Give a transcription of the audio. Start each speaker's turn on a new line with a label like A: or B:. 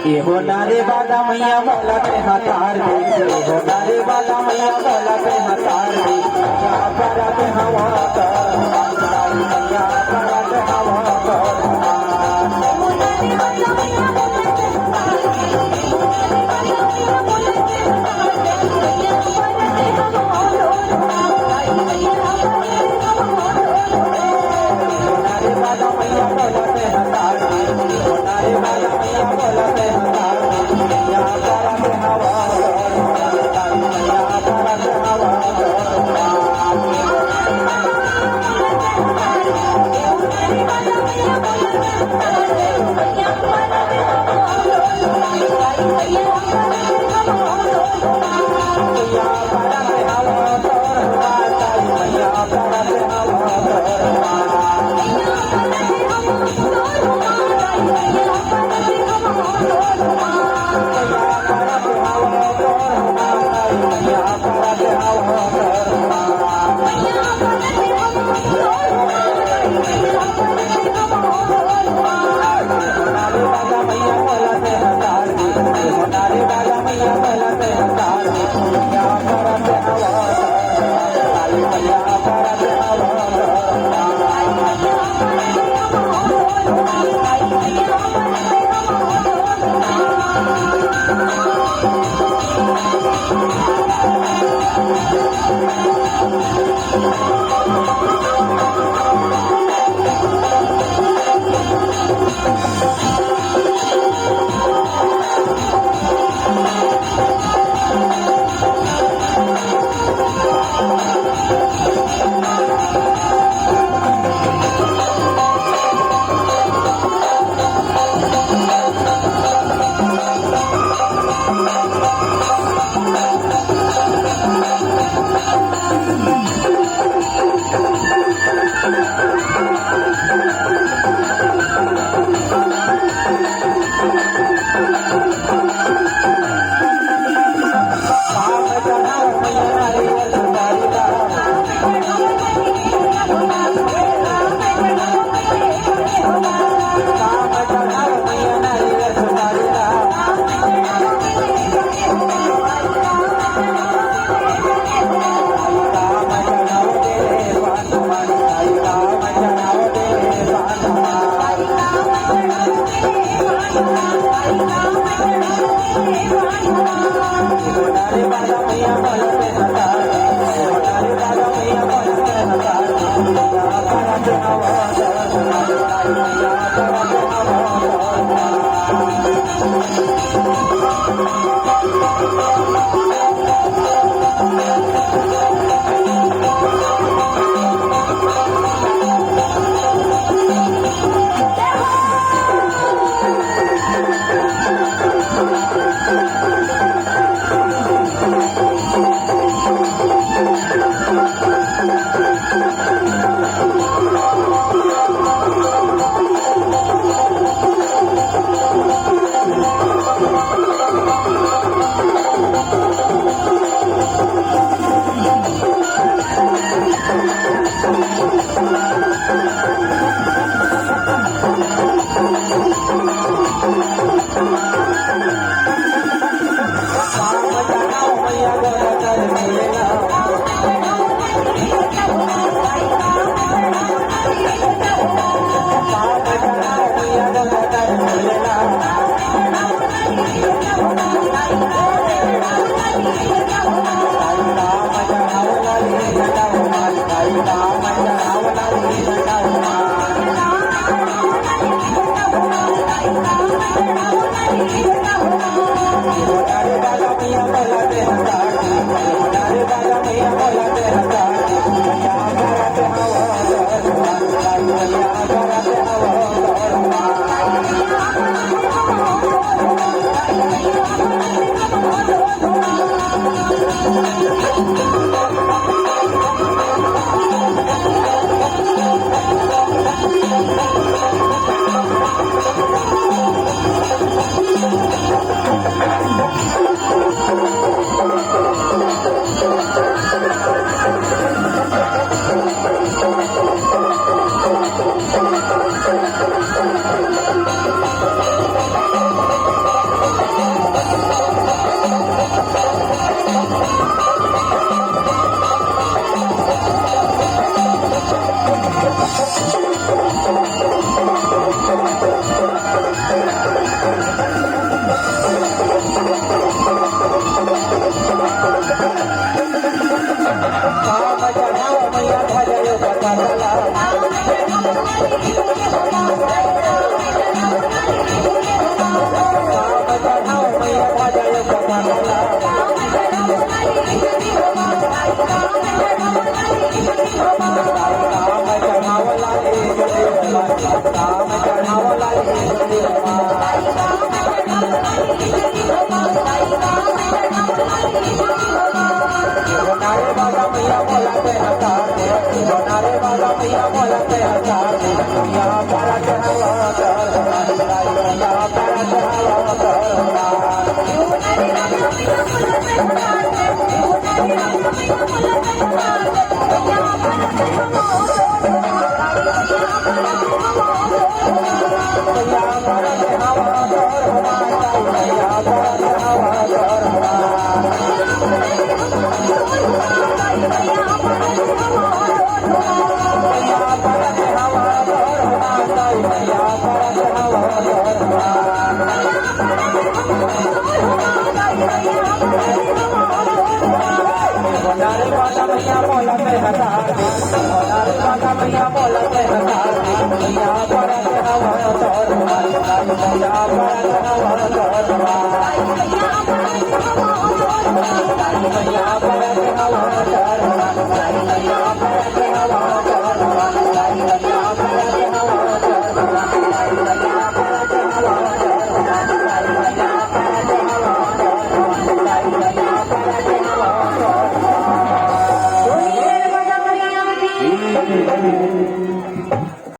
A: ये हो नारे बाला मैया बोला के हतार दे, ये हो नारे बाला मैया बोला के हतार दे, या परा के हवा कर, या परा के हवा कर। काम चढ़ाओ मैया भजयो पता चला काम चढ़ाओ मैया भजयो पता चला काम चढ़ाओ लाले देवा काम चढ़ाओ लाले देवा नारे बाबा मैया बोला पे हकार दे नारे बाबा मैया बोला पे हकार दे यहाँ पर चढ़ावा कर यहाँ पर चढ़ावा कर यहाँ पर चढ़ावा कर हमारा यहाँ पर चढ़ावा कर यहाँ पर चढ़ावा कर हमारा यहाँ पर चढ़ावा नारे बाबा मैया बोला पे हकार नारे बाबा मैया बोला पे हकार यहाँ पर चढ़ावा कर यहाँ पर चढ़ावा कर यहाँ पर चढ़ावा कर यहाँ पर चढ़ावा कर